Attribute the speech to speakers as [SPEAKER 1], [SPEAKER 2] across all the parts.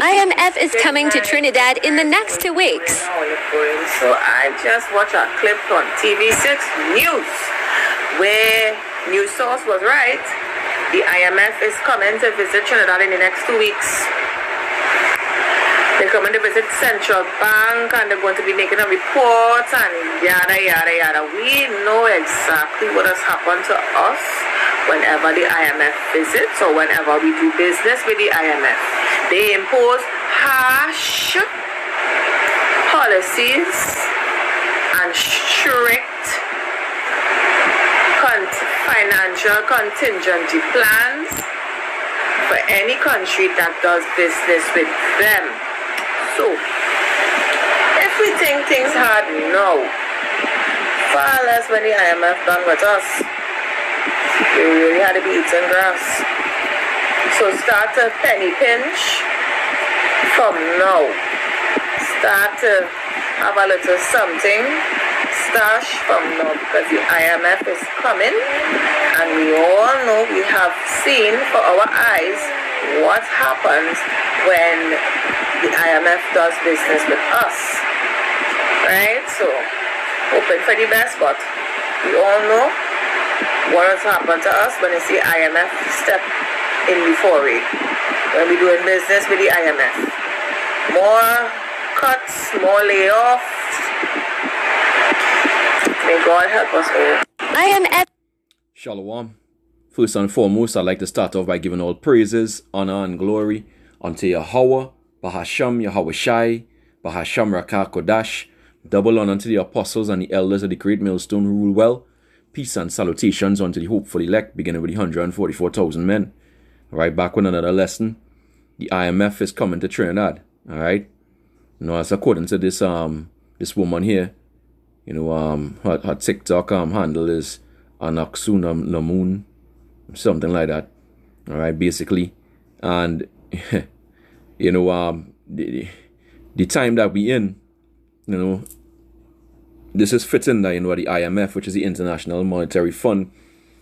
[SPEAKER 1] IMF is coming to Trinidad in the next 2 weeks.
[SPEAKER 2] So I just watched a clip on TV6 News where news source was right. The IMF is coming to visit Trinidad in the next 2 weeks. They're coming to visit Central Bank and they're going to be making a report and yada yada yada. We know exactly what has happened to us whenever the IMF visits or whenever we do business with the IMF. They impose harsh policies and strict financial contingency plans for any country that does business with them. So, if we think things hard now, far less when the IMF done with us, we really had to be eating grass. So start to penny pinch from now. Start to have a little something stash from now because the IMF is coming and we all know, we have seen for our eyes what happens when the IMF does business with us, right? So, hoping for the best, but we all know what has happened to us when you see IMF step in before we, when we're doing business with the IMF. More cuts, more layoffs. May God help us all.
[SPEAKER 1] IMF.
[SPEAKER 3] Shalom. First and foremost, I'd like to start off by giving all praises, honor, and glory unto Yahweh, Bahasham Yahweh Shai, Bahasham Rakah Kodash. Double honor unto the apostles and the elders of the great millstone who rule well. Peace and salutations unto the hopeful elect, beginning with the 144,000 men. Alright, back with another lesson. The IMF is coming to Trinidad. Alright. You know, as according to this this woman here, you know, her TikTok handle is Anaksu Namun, something like that. Alright, basically. And you know, the time that we in, you know, this is fitting that, you know, the IMF, which is the International Monetary Fund,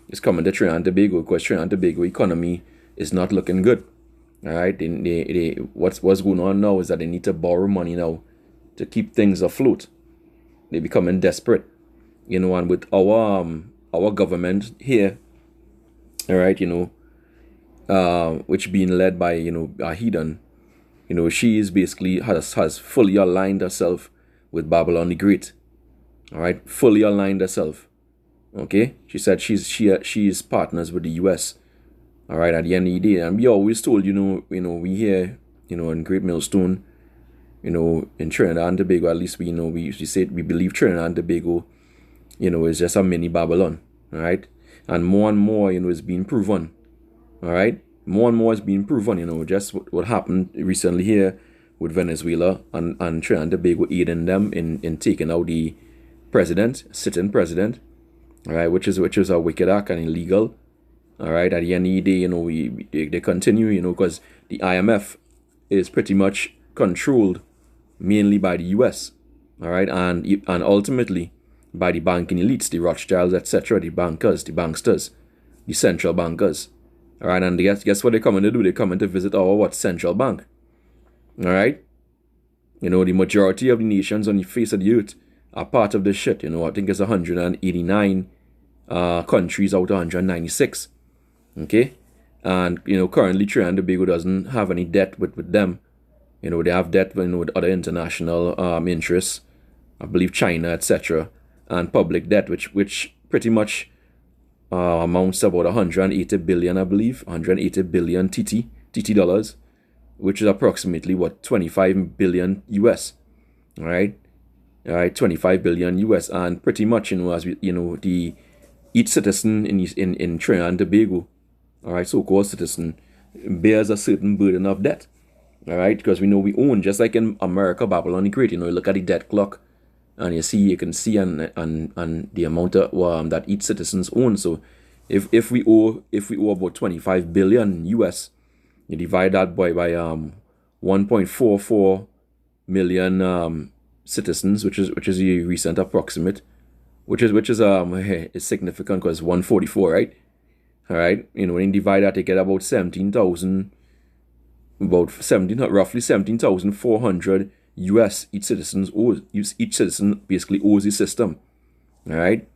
[SPEAKER 3] is coming to Trinidad and Tobago because Trinidad and Tobago economy is not looking good. All right, what's going on now is that they need to borrow money now to keep things afloat. They're becoming desperate, you know, and with our government here, all right, you know, which being led by, you know, Ahidan, you know, she is basically has fully aligned herself with Babylon the Great. All right, fully aligned herself. Okay, she said she is partners with the U.S. All right, at the end of the day, and we always told, you know, we here, you know, in Great Millstone, you know, in Trinidad and Tobago, at least we know, we usually say we believe Trinidad and Tobago, you know, is just a mini Babylon. All right, and more, you know, is being proven. All right, more and more is being proven. You know, just what happened recently here with Venezuela and Trinidad and Tobago aiding them in taking out the sitting president, all right, which is a wicked act and illegal. All right, at the end of the day, you know, they continue, you know, because the IMF is pretty much controlled mainly by the US, all right, and ultimately by the banking elites, the Rothschilds, etc., the bankers, the banksters, the central bankers, all right, and guess what they're coming to do? They're coming to visit our central bank, all right. You know, the majority of the nations on the face of the earth are part of this shit. You know, I think it's 189 countries out of 196. Okay, and you know, currently Trinidad and Tobago doesn't have any debt with them. You know, they have debt, you know, with other international interests, I believe China, etc., and public debt, which pretty much amounts to about 180 billion, I believe, 180 billion TT dollars, which is approximately what, 25 billion US. All right, 25 billion US, and pretty much, you know, as we, you know, each citizen in Trinidad and Tobago, all right, so-called citizen, bears a certain burden of debt, all right, because we know we own, just like in America, Babylon the Great, you know, you look at the debt clock, and you can see and the amount of that each citizens own. So if we owe about 25 billion US, you divide that by 1.44 million citizens, which is a recent approximate, which is significant because 144, right? All right, you know, when you divide that, you get about 17,000 about roughly 17,400 US each citizen basically owes the system. All right,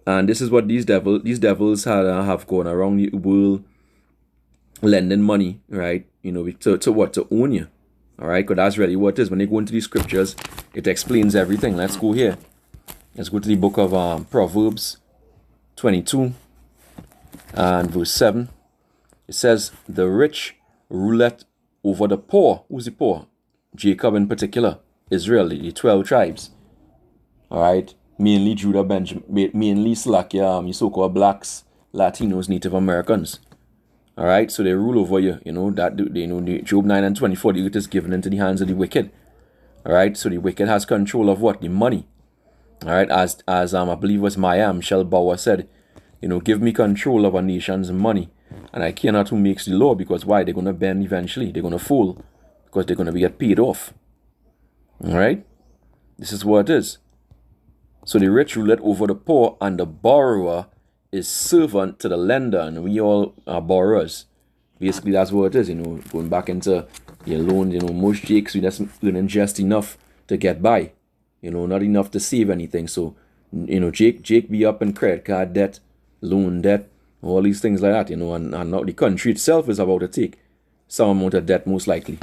[SPEAKER 3] and this is what these devils have gone around the world lending money, right? To own you. All right, because that's really what it is. When they go into these scriptures, it explains everything. Let's go here. Let's go to the book of Proverbs 22 and verse 7. It says, the rich ruleth over the poor. Who's the poor? Jacob in particular. Israel, the 12 tribes. All right. Mainly Judah, Benjamin, mainly Slovakia, your so-called blacks, Latinos, Native Americans. All right. So they rule over you. Job 9 and 24, the earth is given into the hands of the wicked. All right. So the wicked has control of what? The money. All right. As I believe was Michelle Bauer said, give me control of a nation's money. And I care not who makes the law, because why? They're going to bend eventually. They're going to fall because they're going to get paid off. All right? This is what it is. So the rich ruleth over the poor, and the borrower is servant to the lender. And we all are borrowers. Basically, that's what it is. Going back into your loan, most Jakes, we just earning just enough to get by. Not enough to save anything. So, Jake be up in credit card debt, loan debt, all these things like that, and now the country itself is about to take some amount of debt, most likely.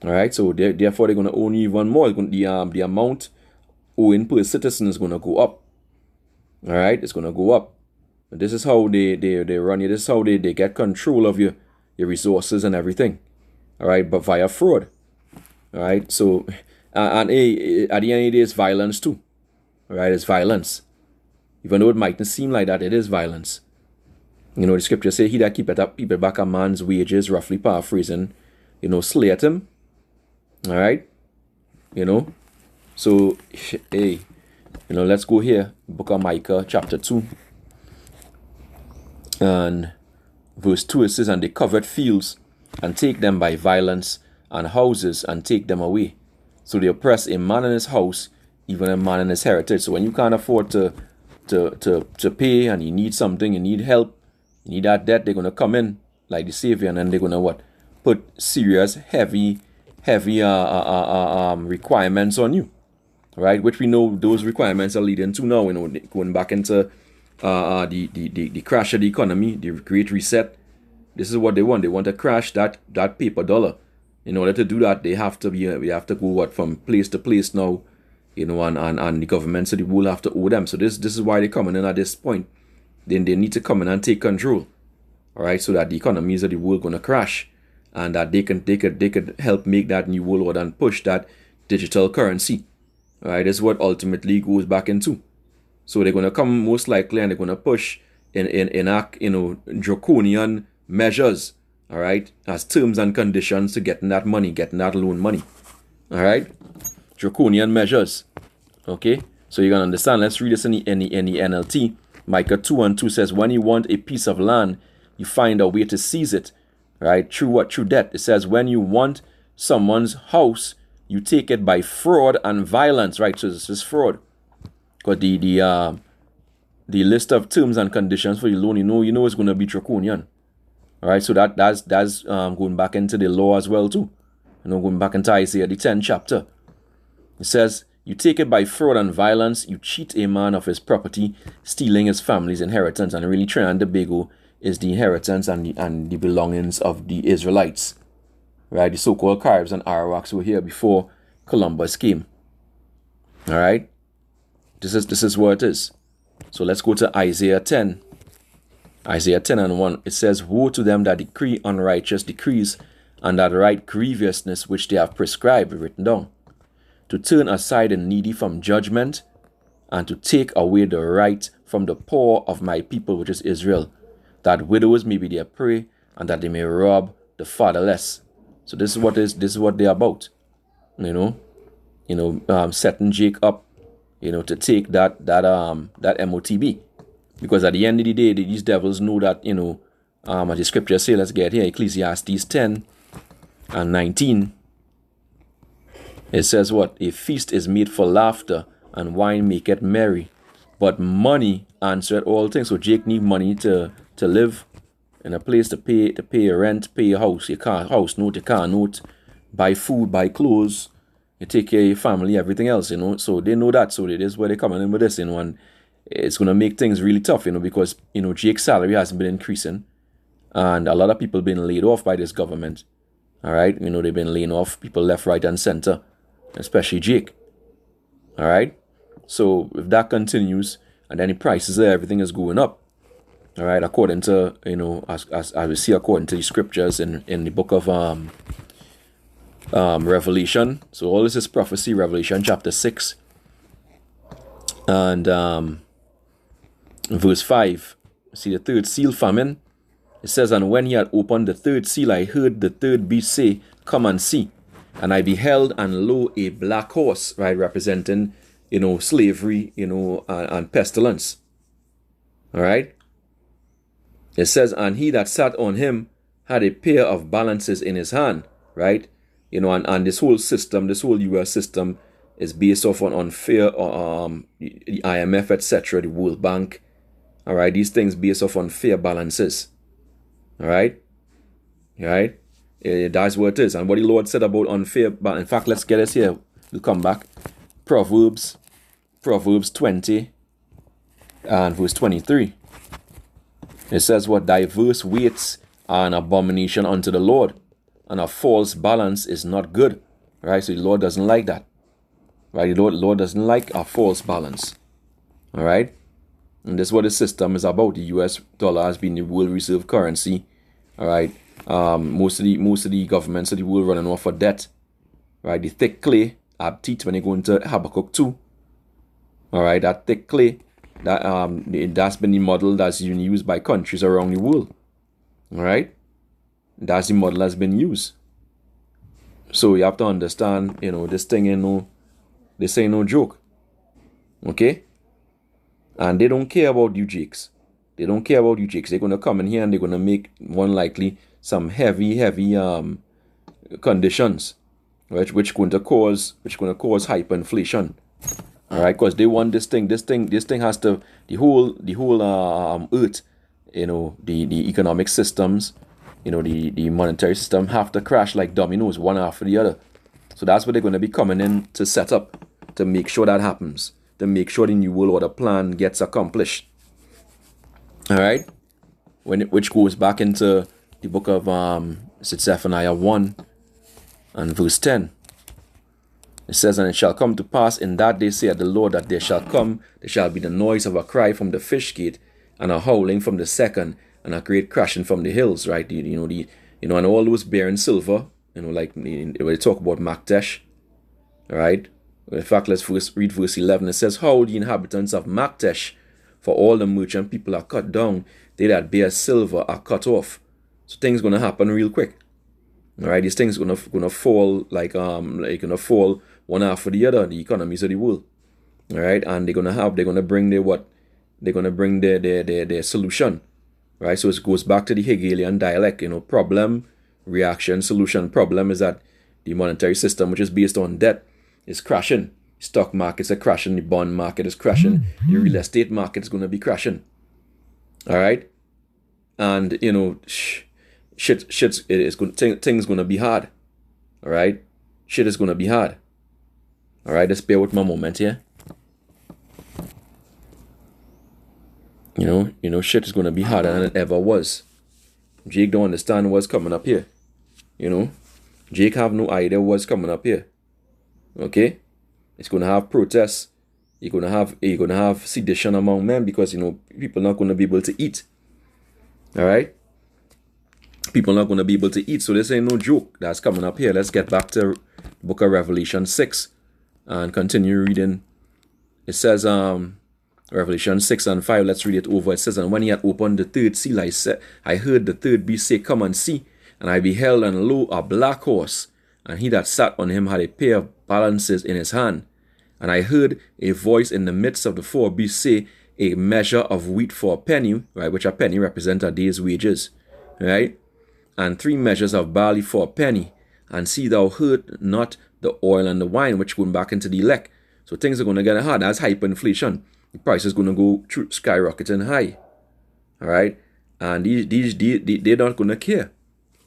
[SPEAKER 3] All right, so therefore they're going to own you even more. The amount owing per citizen is going to go up. All right, it's going to go up. And this is how they run you. This is how they get control of your resources and everything. All right, but via fraud. All right, so at the end of the day, it's violence too. All right, it's violence. Even though it mightn't seem like that, it is violence. The scripture say, he that keepeth back a man's wages, roughly paraphrasing, slayeth him. All right? So, hey, let's go here. Book of Micah, chapter 2. And verse 2, it says, and they covered fields, and take them by violence, and houses, and take them away. So they oppress a man in his house, even a man in his heritage. So when you can't afford to pay, and you need something, you need help, you need that debt, they're going to come in like the Savior, and then they're going to put serious, heavy requirements on you, right? Which we know those requirements are leading to now, going back into the crash of the economy, the Great Reset. This is what they want. They want to crash that paper dollar. In order to do that, we have to go from place to place now, and the governments of the world have to owe them. So this is why they're coming in at this point. Then they need to come in and take control, all right, so that the economies of the world going to crash, and that they could help make that new world order and push that digital currency, all right. This is what ultimately goes back into. So they're going to come most likely, and they're going to push enact draconian measures, all right, as terms and conditions to getting that money, getting that loan money, all right. Draconian measures, okay. So you can understand. Let's read this in the NLT. Micah 2:2 says, when you want a piece of land, you find a way to seize it, right? Through what? Through debt. It says, when you want someone's house, you take it by fraud and violence, right? So this is fraud. Because the list of terms and conditions for your loan, it's going to be draconian, all right? So that's going back into the law as well too. Going back into Isaiah the 10th chapter. It says, you take it by fraud and violence. You cheat a man of his property, stealing his family's inheritance. And really, Trinidad and Tobago is the inheritance and the belongings of the Israelites, right? The so-called Caribs and Arawaks were here before Columbus came. All right, this is what it is. So let's go to Isaiah 10. Isaiah 10:1. It says, woe to them that decree unrighteous decrees, and that write grievousness which they have prescribed, written down, to turn aside the needy from judgment, and to take away the right from the poor of my people, which is Israel, that widows may be their prey, and that they may rob the fatherless. So this is what they're about. Setting Jake up, to take that MOTB, because at the end of the day, these devils know that as the scripture say, let's get here, Ecclesiastes 10:19. It says what? A feast is made for laughter, and wine maketh merry, but money answereth all things. So Jake need money to live, in a place to pay your rent, pay your house, your house note, your car note, buy food, buy clothes, you take care of your family, everything else, So they know that. So it is where they're coming in with this, and it's going to make things really tough, because, Jake's salary hasn't been increasing, and a lot of people been laid off by this government. All right, they've been laying off people left, right, and center, especially Jake. All right, so if that continues, and then the prices there, everything is going up. All right, according to, as we see according to the scriptures in the book of Revelation. So all this is prophecy, Revelation chapter 6 and verse 5. See the third seal famine. It says, and when he had opened the third seal, I heard the third beast say, come and see. And I beheld, and lo, a black horse, right, representing, slavery, and pestilence. All right. It says, and he that sat on him had a pair of balances in his hand, right? And this whole system, this whole US system is based off on fair, the IMF, etc., the World Bank. All right. These things based off on fair balances. All right. All right. That's what it is. And what the Lord said about unfair, but in fact, let's get this here. We'll come back. Proverbs 20 and verse 23. It says, what diverse weights are an abomination unto the Lord, and a false balance is not good. Right? So the Lord doesn't like that. Right? The Lord doesn't like a false balance. All right? And this is what the system is about. The US dollar has been the world reserve currency. All right. Most of the governments of the world running off of debt. Right. The thick clay have teeth when they go into Habakkuk 2. All right. That thick clay, that's been the model that's been used by countries around the world. All right. That's the model that's been used. So you have to understand, this thing this ain't no joke. Okay. And they don't care about you Jakes. They don't care about you Jakes. They're going to come in here and they're going to make, one likely, some heavy conditions, right? Which going to cause hyperinflation. All right, because they want this thing has to, the whole earth, the economic systems, the monetary system have to crash like dominoes, one after the other. So that's what they're going to be coming in to set up, to make sure that happens, to make sure the New World Order plan gets accomplished. All right, which goes back into the book of Zephaniah 1 and verse 10. It says, and it shall come to pass in that day, saith the Lord, that there shall be the noise of a cry from the fish gate, and a howling from the second, and a great crashing from the hills. Right, and all those bearing silver, like when they talk about Maktesh. All right. In fact, let's first read verse 11. It says, howl the inhabitants of Maktesh, for all the merchant people are cut down, they that bear silver are cut off. So things gonna happen real quick. All right, these things gonna fall like gonna fall one after the other. The economies of the world. All right, and they're gonna bring their solution. Right, so it goes back to the Hegelian dialect. Problem, reaction, solution. Problem is that the monetary system, which is based on debt, is crashing. Stock markets are crashing. The bond market is crashing. The real estate market is going to be crashing. All right, and things going to be hard. All right, shit is going to be hard. All right, just bear with my moment here. Shit is going to be harder than it ever was. Jake don't understand what's coming up here. Jake have no idea what's coming up here. Okay, it's going to have protests. You're going to have sedition among men because people are not going to be able to eat. All right, people are not going to be able to eat. So this ain't no joke that's coming up here. Let's get back to the book of Revelation 6 and continue reading. It says Revelation 6 and 5. Let's read it over. It says, and when he had opened the third seal, I heard the third beast say, come and see. And I beheld, and lo, a black horse, and he that sat on him had a pair of balances in his hand. And I heard a voice in the midst of the four beasts say, a measure of wheat for a penny, right, which a penny represents a day's wages, right, and 3 measures of barley for a penny. And see thou hurt not the oil and the wine, which going back into the elect. So things are going to get hard. That's hyperinflation. The price is going to go skyrocketing high. All right. And they're not gonna care,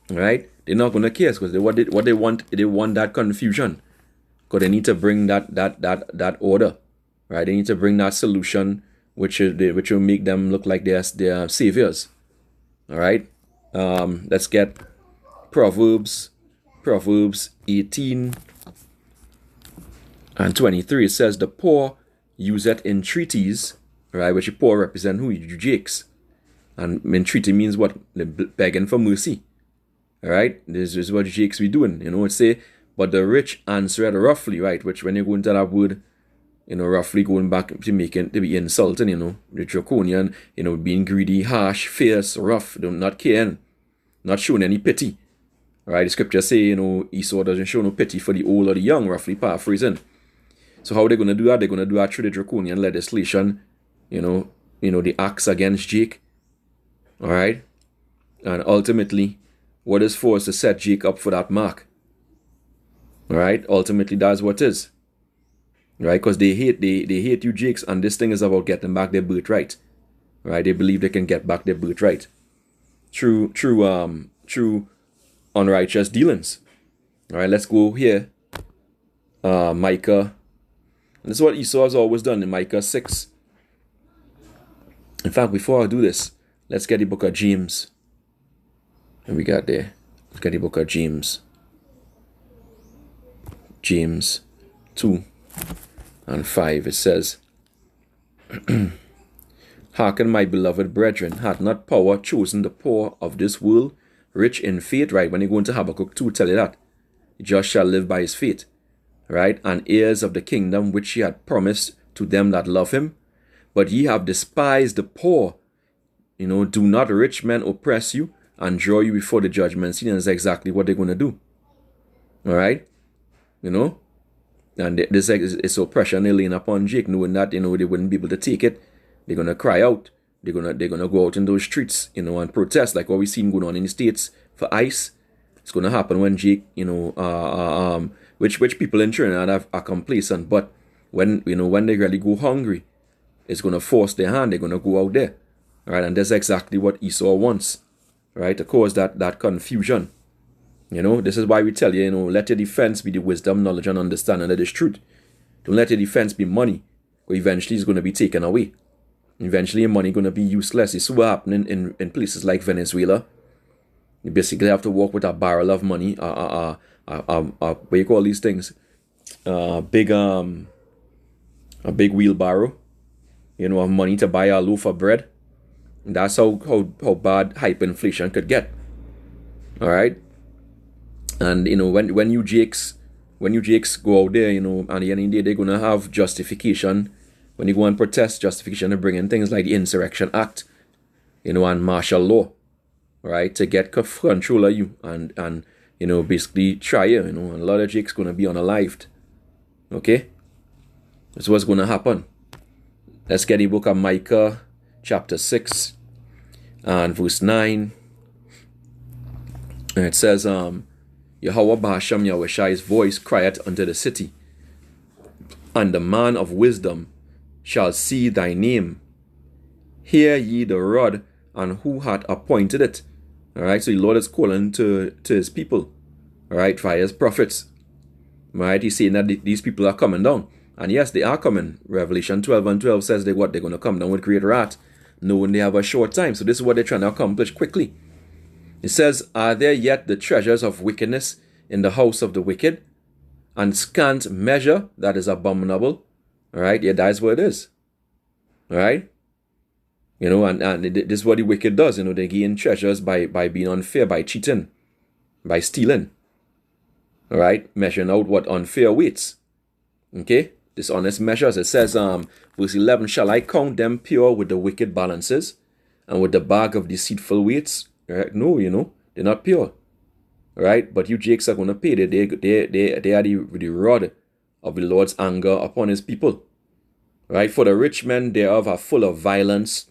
[SPEAKER 3] right? They're not gonna care because they want that confusion, because they need to bring that order, right? They need to bring that solution, which will make them look like they're saviors. All right. Let's get Proverbs 18 and 23. It says, the poor use it entreaties, right? Which the poor represent who? You Jakes. And entreaty means what? Begging for mercy. All right? This is what Jakes be doing. It say, but the rich answered roughly, right? Which when you go into that word, roughly going back to be insulting, the draconian, being greedy, harsh, fierce, rough, not caring, not showing any pity. Right? The scripture say, Esau doesn't show no pity for the old or the young, roughly paraphrasing. So how are they going to do that? They're going to do that through the draconian legislation, the acts against Jake. All right? And ultimately, what is for is to set Jake up for that mark. All right? Ultimately, that's what it is. Right? Because they hate you Jakes, and this thing is about getting back their birthright. Right? They believe they can get back their birthright through unrighteous dealings. All right, let's go here. Micah. This is what Esau has always done in Micah 6. In fact, before I do this, let's get the book of James. And we got there. Let's get the book of James. James 2 and 5. It says, hearken, my beloved brethren, hath not power chosen the poor of this world, rich in faith, right? When you go into Habakkuk 2, tell you that. The just shall live by his faith, right? And heirs of the kingdom which he had promised to them that love him. But ye have despised the poor. Do not rich men oppress you and draw you before the judgment seat? And that's exactly what they're going to do. All right? And this is oppression they're laying upon Jake, knowing that, they wouldn't be able to take it. They're going to cry out. They're gonna go out in those streets, and protest, like what we've seen going on in the States for ICE. It's going to happen when Jake, which people in Trinidad are complacent, but when they really go hungry, it's going to force their hand. They're going to go out there, right? And that's exactly what Esau wants, right? To cause that confusion. This is why we tell you, let your defense be the wisdom, knowledge, and understanding of this truth. Don't let your defense be money, or eventually it's going to be taken away. Eventually your money going to be useless. It's what happening in places like Venezuela. You basically have to walk with a barrel of money, what do you call these things? A big wheelbarrow, of money to buy a loaf of bread. And that's how bad hyperinflation could get. All right? And when you Jakes go out there, at the end of the day, they're gonna have justification. When you go and protest, justification to bring in things like the Insurrection Act, and martial law, right, to get control of you and basically try you. And a lot of Jakes gonna be unalived. Okay, that's what's gonna happen. Let's get the book of Micah, chapter 6, and verse 9. And it says, Yahweh Bahasham Yahushai's voice crieth unto the city, and the man of wisdom shall see thy name. Hear ye the rod, and who hath appointed it? All right, so the Lord is calling to his people, all right, via his prophets. All right, he's saying that these people are coming down. And yes, they are coming. Revelation 12 and 12 says they're going to come down with great wrath, knowing they have a short time. So this is what they're trying to accomplish quickly. It says, are there yet the treasures of wickedness in the house of the wicked, and scant measure that is abominable? All right, yeah, that's what it is. All right, and this is what the wicked does. They gain treasures by being unfair, by cheating, by stealing. All right, measuring out what unfair weights. Okay, dishonest measures. It says, verse 11, shall I count them pure with the wicked balances, and with the bag of deceitful weights? Right? No, they're not pure. Right? But you Jakes are going to pay. They are the rod of the Lord's anger upon his people. Right? For the rich men thereof are full of violence,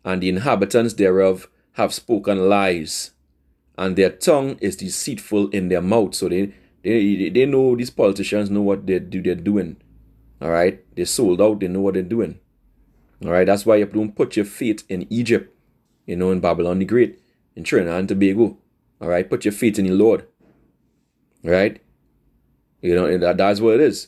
[SPEAKER 3] and the inhabitants thereof have spoken lies, and their tongue is deceitful in their mouth. So they know, these politicians know what they're doing. All right? They're sold out. They know what they're doing. All right? That's why you don't put your faith in Egypt. in Babylon the Great, in Trinidad and Tobago. All right, put your faith in the Lord. All right, that's what it is.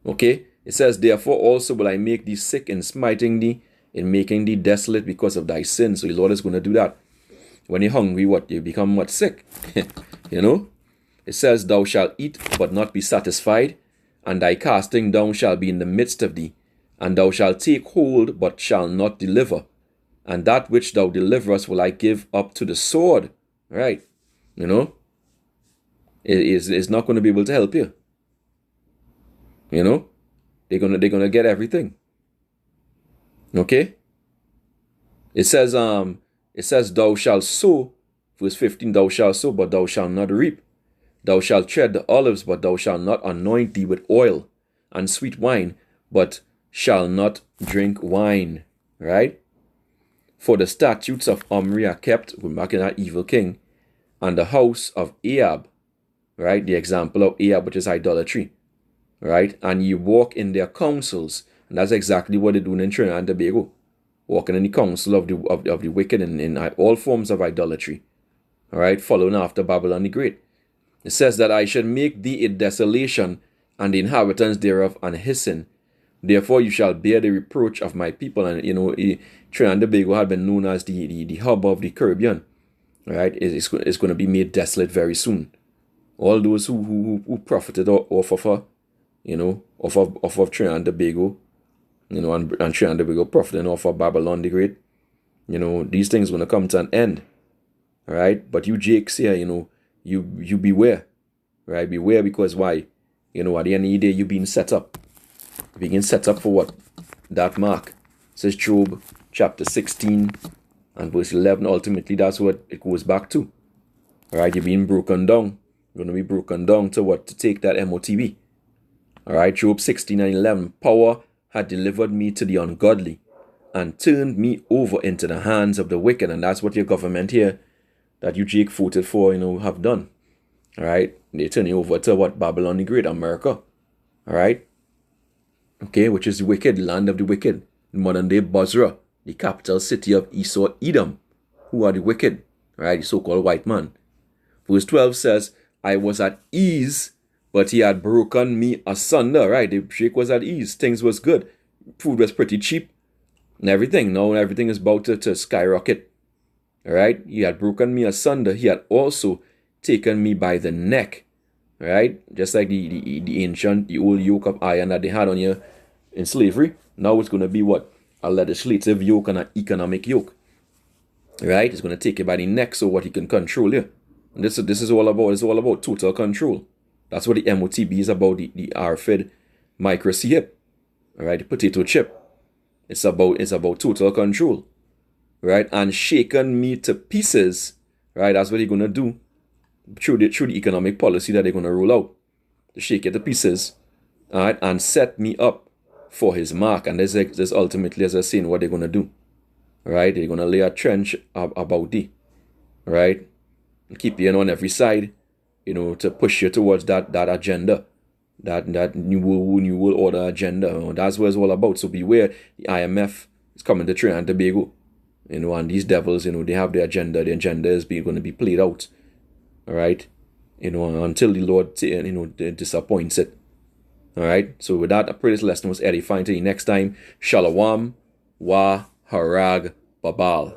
[SPEAKER 3] Okay, it says, therefore also will I make thee sick in smiting thee, in making thee desolate because of thy sins. So the Lord is going to do that. When you're hungry, you become what? Sick. It says, thou shalt eat, but not be satisfied, and thy casting down shall be in the midst of thee, and thou shalt take hold, but shalt not deliver. And that which thou deliverest will I give up to the sword. Right? It is not going to be able to help you. They're gonna get everything. Okay? It says, thou shalt sow, verse 15, thou shalt sow, but thou shalt not reap. Thou shalt tread the olives, but thou shalt not anoint thee with oil, and sweet wine, but shalt not drink wine. Right? For the statutes of Omri are kept, we're marking that evil king, and the house of Ahab. Right? The example of Ahab, which is idolatry. Right? And you walk in their counsels. And that's exactly what they're doing in Trinidad and Tobago. Walking in the counsel of the wicked in all forms of idolatry. All right? Following after Babylon the Great. It says that I should make thee a desolation, and the inhabitants thereof an hissing. Therefore you shall bear the reproach of my people. And Trinidad and Tobago had been known as the hub of the Caribbean. All right? It's going to be made desolate very soon. All those who profited off of her, off of Trinidad and Tobago, and Trinidad and Tobago profiting off of Babylon the Great, these things going to come to an end. All right? But you Jakes here, you beware. Right? Beware, because why? At the end of the day, you're being set up. You're being set up for what? That mark. It says Job chapter 16 and verse 11. Ultimately, that's what it goes back to. All right? You're being broken down. You're going to be broken down to what? To take that MOTB. All right? Job 16 and 11. Power had delivered me to the ungodly and turned me over into the hands of the wicked. And that's what your government here that you Jake voted for, have done. All right? They turn you over to what? Babylon the Great, America. All right? Okay, which is the wicked, land of the wicked. Modern day Bozrah, the capital city of Esau, Edom, who are the wicked. Right? The so-called white man. Verse 12 says, I was at ease, but he had broken me asunder. Right? The Jake was at ease. Things was good. Food was pretty cheap. And everything. Now everything is about to skyrocket. All right? He had broken me asunder. He had also taken me by the neck. All right? Just like the old yoke of iron that they had on you in slavery. Now it's going to be what? A legislative yoke and an economic yoke. All right? It's going to take you by the neck so what he can control you. And this is all about. It's all about total control. That's what the MOTB is about. The RFID micro chip. All right? The potato chip. It's about total control. Right? And shaken me to pieces. Right? That's what they're going to do through the economic policy that they're going to roll out. To shake it to pieces. All right? And set me up for his mark. And this ultimately, as I was saying, what they're going to do. Right? They're going to lay a trench about thee. Right? And keep you on every side. To push you towards that agenda. That new world order agenda. That's what it's all about. So beware, the IMF is coming to Trinidad and Tobago. And these devils, they have their agenda. The agenda is going to be played out. All right? Until the Lord, disappoints it. All right? So with that, I pray this lesson was edifying. Till you next time. Shalom wa harag babal.